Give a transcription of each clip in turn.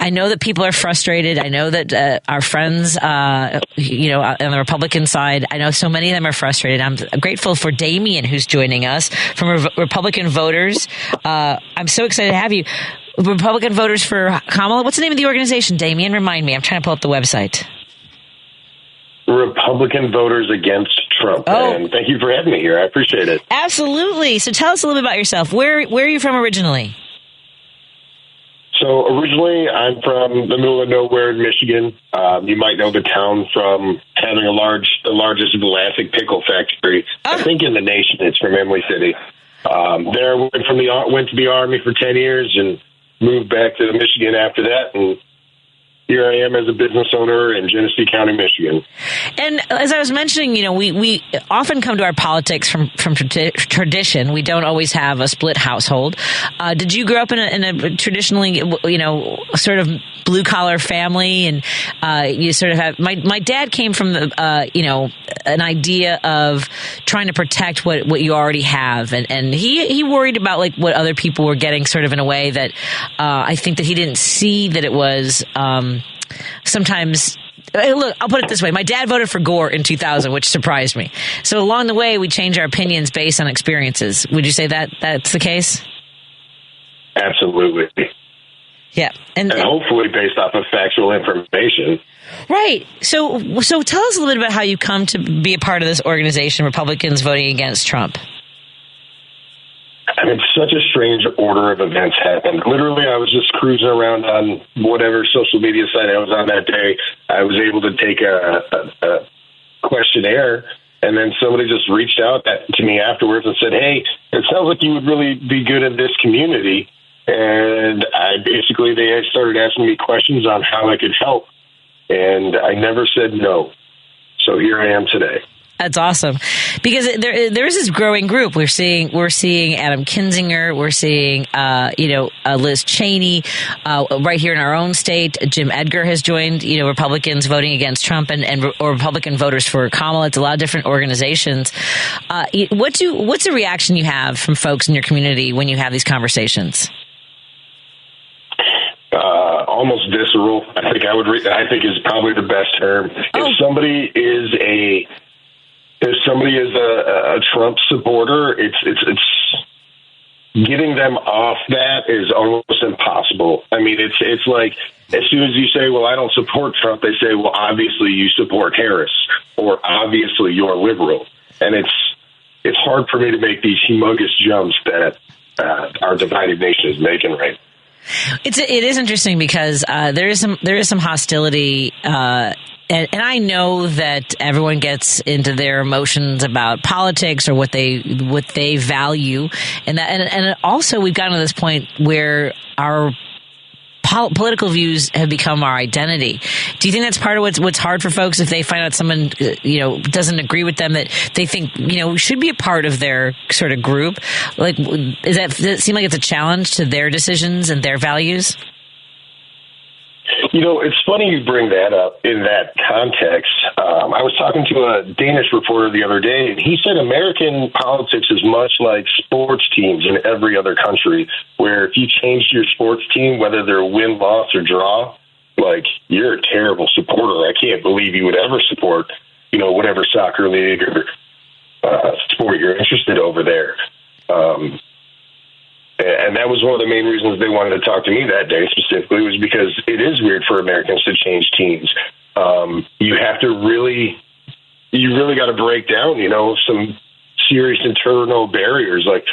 I know that people are frustrated. I know that our friends, on the Republican side, I know so many of them are frustrated. I'm grateful for Damien, who's joining us from Republican Voters. I'm so excited to have you. Republican Voters for Kamala. What's the name of the organization, Damien? Remind me. I'm trying to pull up the website. Republican Voters Against Trump. Oh. And thank you for having me here. I appreciate it. Absolutely. So tell us a little bit about yourself. Where are you from originally? So originally, I'm from the middle of nowhere in Michigan. You might know the town from having the largest Atlantic pickle factory. I think in the nation. It's from Emily City. There, went to the Army for 10 years and moved back to Michigan after that, and here I am as a business owner in Genesee County, Michigan. And as I was mentioning, we often come to our politics from tradition. We don't always have a split household. Did you grow up in a traditionally, sort of blue collar family? And you sort of have my dad came from an idea of trying to protect what you already have, and he worried about like what other people were getting, sort of in a way that I think that he didn't see that it was. Sometimes, look, I'll put it this way. My dad voted for Gore in 2000, which surprised me. So along the way, we change our opinions based on experiences. Would you say that that's the case? Absolutely. Yeah. And hopefully based off of factual information. Right. So tell us a little bit about how you come to be a part of this organization, Republicans Voting Against Trump. I mean, such a strange order of events happened. Literally, I was just cruising around on whatever social media site I was on that day. I was able to take a questionnaire, and then somebody just reached out to me afterwards and said, "Hey, it sounds like you would really be good in this community." And they started asking me questions on how I could help, and I never said no. So here I am today. That's awesome, because there is this growing group. We're seeing Adam Kinzinger. We're seeing Liz Cheney right here in our own state. Jim Edgar has joined Republicans Voting Against Trump or Republican Voters for Kamala. It's a lot of different organizations. What's the reaction you have from folks in your community when you have these conversations? Almost visceral. I think is probably the best term. If somebody is a Trump supporter, it's getting them off that is almost impossible. I mean, it's like as soon as you say, "Well, I don't support Trump," they say, "Well, obviously you support Harris," or "Obviously you're liberal," and it's hard for me to make these humongous jumps that our divided nation is making right. It is interesting because there is some hostility. And I know that everyone gets into their emotions about politics or what they value, and also we've gotten to this point where our political views have become our identity. Do you think that's part of what's hard for folks if they find out someone doesn't agree with them that they think should be a part of their sort of group? Like, does it seem like it's a challenge to their decisions and their values? It's funny you bring that up in that context. I was talking to a Danish reporter the other day, and he said American politics is much like sports teams in every other country, where if you change your sports team, whether they're win, loss, or draw, like, you're a terrible supporter. I can't believe you would ever support, whatever soccer league or sport you're interested over there. And that was one of the main reasons they wanted to talk to me that day specifically, was because it is weird for Americans to change teams. You really got to break down, some serious internal barriers. Like,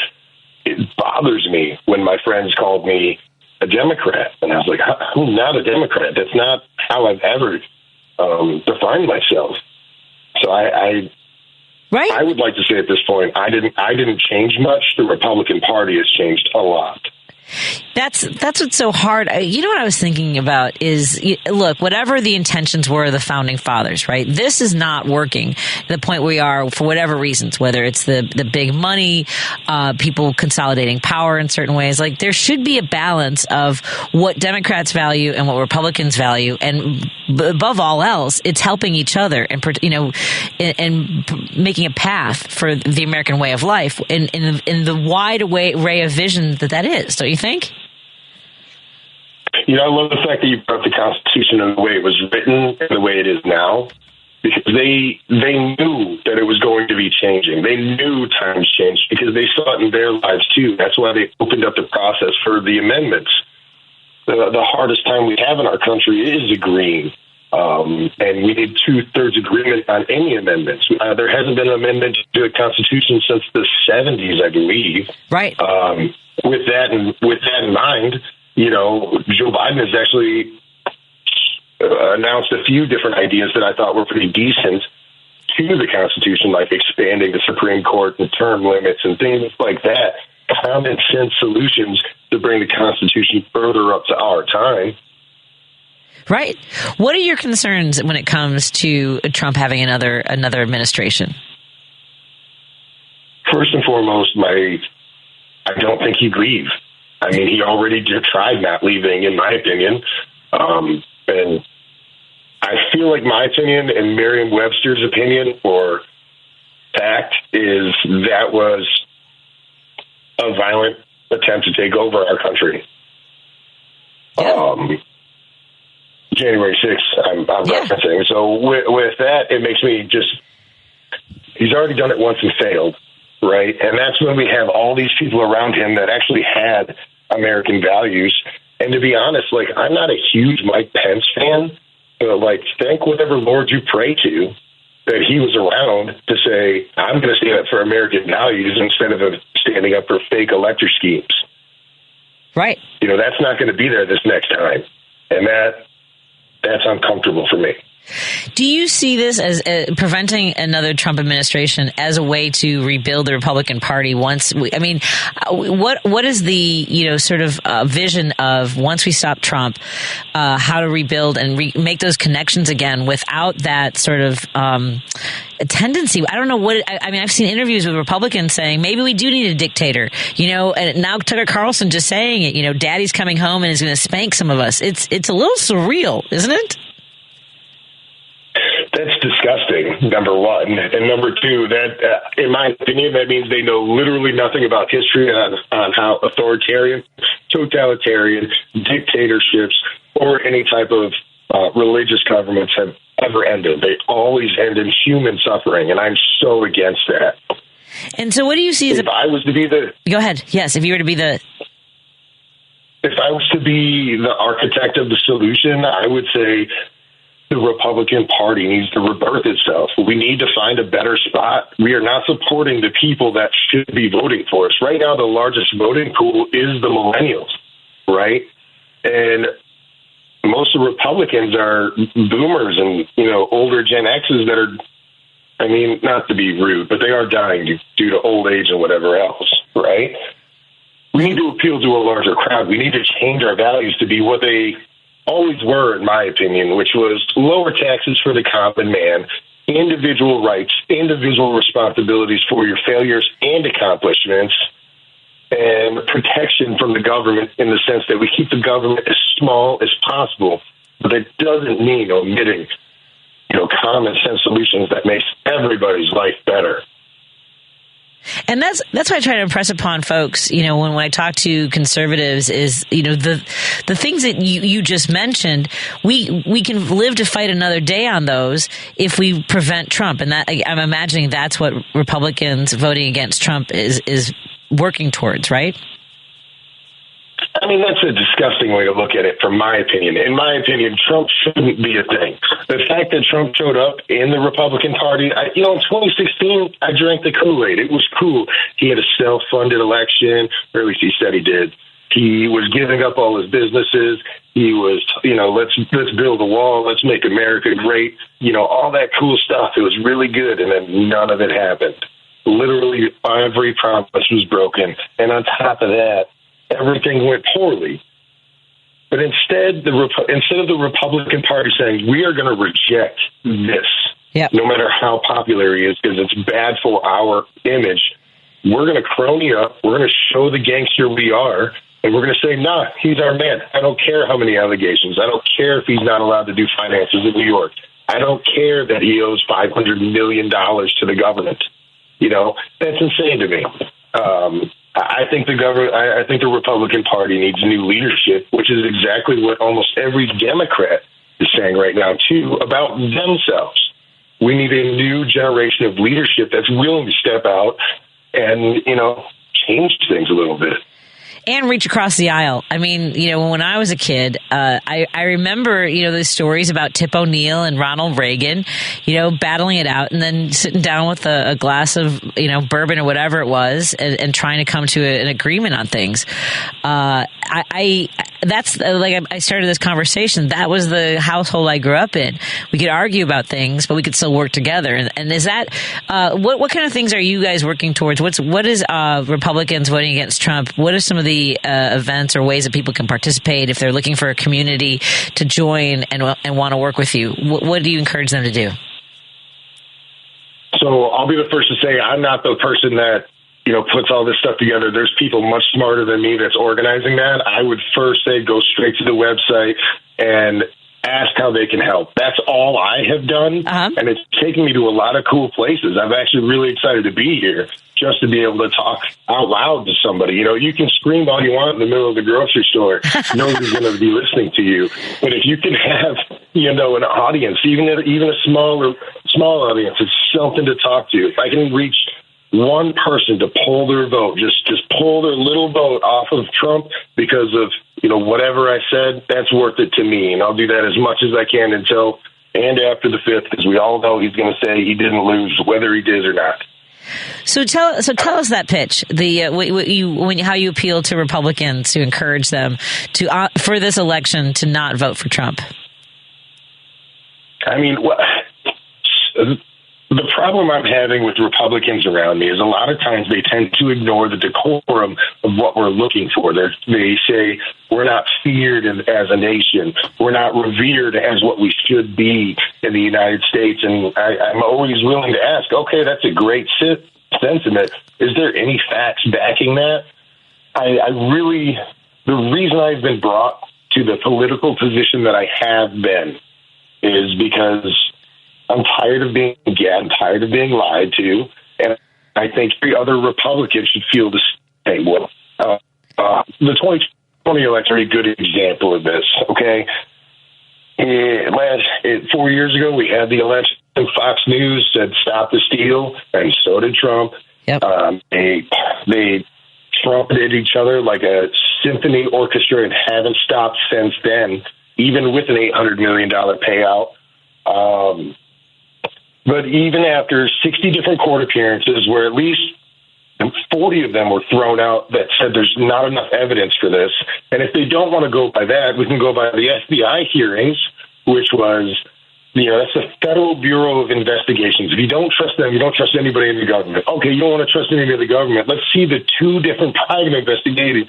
it bothers me when my friends called me a Democrat, and I was like, I'm not a Democrat. That's not how I've ever defined myself. So Right. I would like to say at this point, I didn't change much. The Republican Party has changed a lot. That's what's so hard. What I was thinking about is, look, whatever the intentions were of the founding fathers, right? This is not working at the point we are for whatever reasons, whether it's the big money, people consolidating power in certain ways. Like, there should be a balance of what Democrats value and what Republicans value. And above all else, it's helping each other and making a path for the American way of life in the wide array of vision that is. Don't you think? I love the fact that you brought the Constitution and the way it was written and the way it is now, because they knew that it was going to be changing. They knew times changed because they saw it in their lives too. That's why they opened up the process for the amendments. The hardest time we have in our country is agreeing. And we need 2/3 agreement on any amendments. There hasn't been an amendment to the Constitution since the 70s, I believe. Right. With that in mind, Joe Biden has actually announced a few different ideas that I thought were pretty decent to the Constitution, like expanding the Supreme Court and term limits and things like that. Common sense solutions to bring the Constitution further up to our time. Right. What are your concerns when it comes to Trump having another administration? First and foremost, I don't think he'd leave. I mean, he already tried not leaving, in my opinion. And I feel like my opinion and Merriam-Webster's opinion or fact is that was a violent attempt to take over our country. Yeah. January 6th, I'm referencing. So with that, it makes me he's already done it once and failed, right? And that's when we have all these people around him that actually had American values. And to be honest, I'm not a huge Mike Pence fan, but thank whatever Lord you pray to that he was around to say, I'm going to stand up for American values instead of standing up for fake elector schemes. Right. That's not going to be there this next time. And that's uncomfortable for me. Do you see this as preventing another Trump administration as a way to rebuild the Republican Party? What is the sort of vision of once we stop Trump, how to rebuild and make those connections again without that sort of tendency? I don't know what. I've seen interviews with Republicans saying maybe we do need a dictator. And now Tucker Carlson just saying it. Daddy's coming home and is going to spank some of us. It's a little surreal, isn't it? That's disgusting, number one. And number two, that, in my opinion, that means they know literally nothing about history on how authoritarian, totalitarian dictatorships or any type of religious governments have ever ended. They always end in human suffering, and I'm so against that. And so what do you see as If I was to be the... Go ahead. Yes, if you were to be the... If I was to be the architect of the solution, I would say the Republican Party needs to rebirth itself. We need to find a better spot. We are not supporting the people that should be voting for us. Right now, the largest voting pool is the millennials, right? And most of the Republicans are boomers and, older Gen X's that are, not to be rude, but they are dying due to old age and whatever else, right? We need to appeal to a larger crowd. We need to change our values to be what they always were, in my opinion, which was lower taxes for the common man, individual rights, individual responsibilities for your failures and accomplishments, and protection from the government in the sense that we keep the government as small as possible. But that doesn't mean omitting, common sense solutions that makes everybody's life better. And that's what I try to impress upon folks, when I talk to conservatives is, the things that you just mentioned, we can live to fight another day on those if we prevent Trump. And that, I'm imagining that's what Republicans voting against Trump is working towards, right? That's a disgusting way to look at it, from my opinion. In my opinion, Trump shouldn't be a thing. The fact that Trump showed up in the Republican Party, in 2016, I drank the Kool-Aid. It was cool. He had a self-funded election, or at least he said he did. He was giving up all his businesses. He was, let's build a wall. Let's make America great. All that cool stuff. It was really good, and then none of it happened. Literally every promise was broken. And on top of that, everything went poorly. But instead of the Republican Party saying, we are going to reject this, no matter how popular he is, because it's bad for our image, we're going to crony up, we're going to show the gangster we are, and we're going to say, nah, he's our man. I don't care how many allegations. I don't care if he's not allowed to do finances in New York. I don't care that he owes $500 million to the government. That's insane to me. I think the government, I think the Republican Party needs new leadership, which is exactly what almost every Democrat is saying right now, too, about themselves. We need a new generation of leadership that's willing to step out and, change things a little bit. And reach across the aisle. I mean, when I was a kid, I remember, the stories about Tip O'Neill and Ronald Reagan, battling it out and then sitting down with a glass of, bourbon or whatever it was and trying to come to an agreement on things. That's like I started this conversation. That was the household I grew up in. We could argue about things, but we could still work together. And is that what kind of things are you guys working towards? What is Republicans voting against Trump? What are some of the events or ways that people can participate if they're looking for a community to join and want to work with you? What do you encourage them to do? So I'll be the first to say I'm not the person that puts all this stuff together. There's people much smarter than me that's organizing that. I would first say go straight to the website and ask how they can help. That's all I have done. And it's taken me to a lot of cool places. I'm actually really excited to be here just to be able to talk out loud to somebody. You can scream all you want in the middle of the grocery store. Nobody's going to be listening to you. But if you can have, an audience, even a small audience, it's something to talk to. If I can reach one person to pull their vote, just pull their little vote off of Trump because of, whatever I said, that's worth it to me. And I'll do that as much as I can until and after the 5th, because we all know he's going to say he didn't lose, whether he did or not. So tell us that pitch, how you appeal to Republicans to encourage them to for this election to not vote for Trump. I mean, the problem I'm having with Republicans around me is a lot of times they tend to ignore the decorum of what we're looking for. They say we're not feared as a nation. We're not revered as what we should be in the United States. And I'm always willing to ask, okay, that's a great sentiment. Is there any facts backing that? The reason I've been brought to the political position that I have been is because I'm tired of being lied to, and I think every other Republican should feel the same way. The 2020 election is a good example of this, okay? 4 years ago, we had the election, and Fox News said stop the steal, and so did Trump. Yep. They trumpeted each other like a symphony orchestra and haven't stopped since then, even with an $800 million payout. But even after 60 different court appearances where at least 40 of them were thrown out that said there's not enough evidence for this, and if they don't want to go by that, we can go by the FBI hearings, which was, that's the Federal Bureau of Investigations. If you don't trust them, you don't trust anybody in the government. Okay, you don't want to trust anybody in the government. Let's see the two different private investigation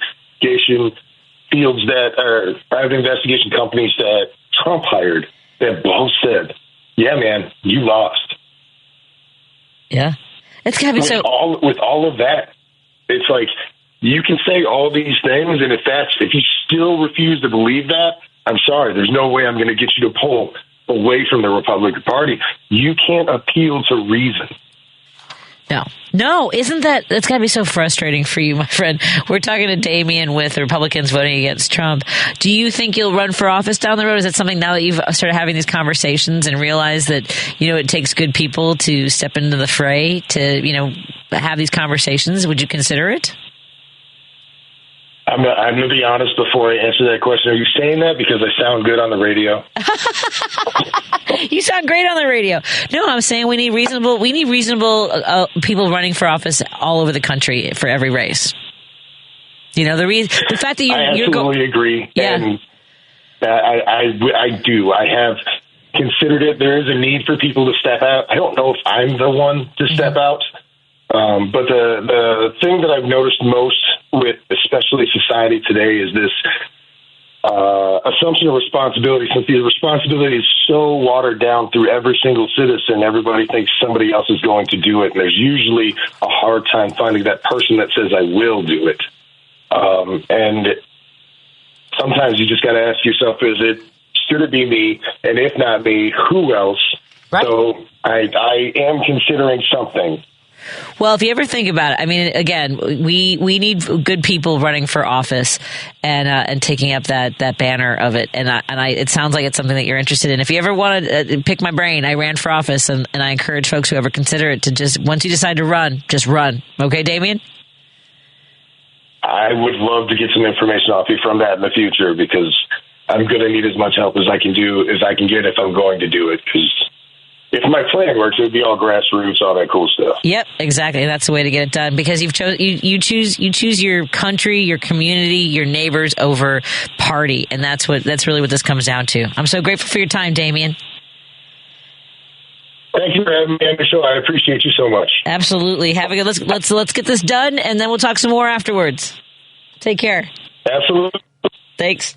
fields that are private investigation companies that Trump hired that both said, yeah, man, you lost. Yeah. It's gotta be with all of that, it's like you can say all these things, and if you still refuse to believe that, I'm sorry, there's no way I'm going to get you to pull away from the Republican Party. You can't appeal to reason. No, that's got to be so frustrating for you, my friend. We're talking to Damien with Republicans voting against Trump. Do you think you'll run for office down the road? Is that something now that you've started having these conversations and realize that, it takes good people to step into the fray to, have these conversations? Would you consider it? I'm going to be honest before I answer that question. Are you saying that because I sound good on the radio? You sound great on the radio. No, I'm saying we need reasonable people running for office all over the country for every race. The fact that I absolutely agree. Yeah. And I do. I have considered it. There is a need for people to step out. I don't know if I'm the one to step out. But the thing that I've noticed most with especially society today is this assumption of responsibility. Since the responsibility is so watered down through every single citizen, everybody thinks somebody else is going to do it. And there's usually a hard time finding that person that says, I will do it. And sometimes you just got to ask yourself, should it be me? And if not me, who else? Right. So I am considering something. Well, if you ever think about it, I mean, again, we need good people running for office and taking up that banner of it. And it sounds like it's something that you're interested in. If you ever want to pick my brain, I ran for office, and I encourage folks who ever consider it to just, once you decide to run, just run. Okay, Damien? I would love to get some information off you from that in the future, because I'm going to need as much help as I can get if I'm going to do it, because if my plan works, it would be all grassroots, all that cool stuff. Yep, exactly. That's the way to get it done, because you choose your country, your community, your neighbors over party, and that's really what this comes down to. I'm so grateful for your time, Damien. Thank you for having me on the show. I appreciate you so much. Absolutely. Have a good. Let's get this done, and then we'll talk some more afterwards. Take care. Absolutely. Thanks.